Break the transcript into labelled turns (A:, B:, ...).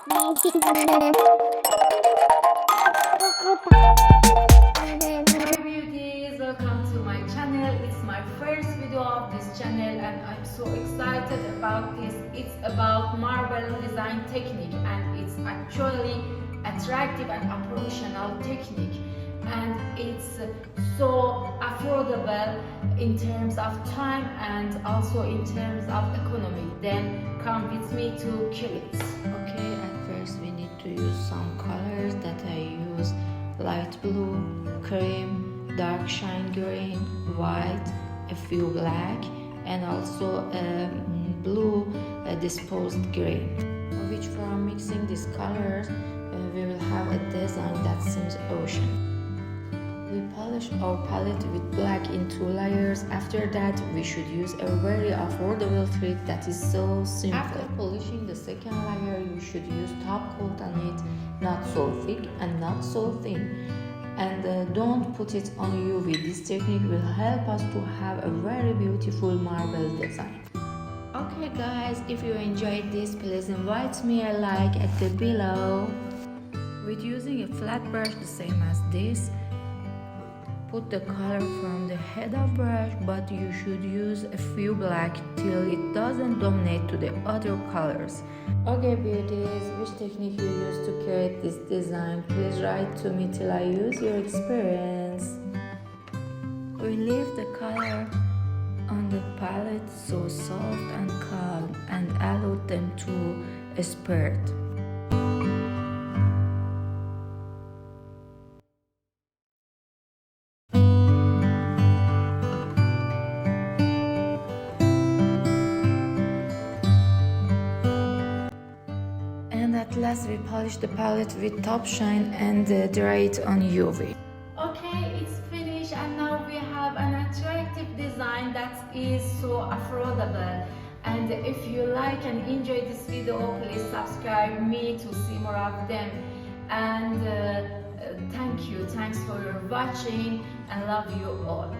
A: Hi beauties, welcome to my channel. It's my first video of this channel and I'm so excited about this. It's about marble design technique and it's actually attractive and operational technique, and it's so affordable in terms of time and also in terms of economy. Then come with me to kill it.
B: Okay, at first we need to use some colors that I use: light blue, cream, dark shine green, white, a few black, and also blue disposed green. Which from mixing these colors we will have a design that seems ocean. We polish our palette with black in 2 layers. After that, we should use a very affordable trick that is so simple. After polishing the second layer, you should use top coat on it, not so thick and not so thin. And don't put it on UV. This technique will help us to have a very beautiful marble design. Okay guys, if you enjoyed this, please invite me a like at the below. With using a flat brush the same as this, put the color from the head of brush, but you should use a few black till it doesn't dominate to the other colors. Okay beauties, which technique you use to create this design? Please write to me till I use your experience. We leave the color on the palette so soft and calm and allow them to spread. And at last we polish the palette with top shine and dry it on UV.
A: Okay, it's finished and now we have an attractive design that is so affordable. And if you like and enjoy this video, please subscribe me to see more of them. And thanks for your watching and love you all.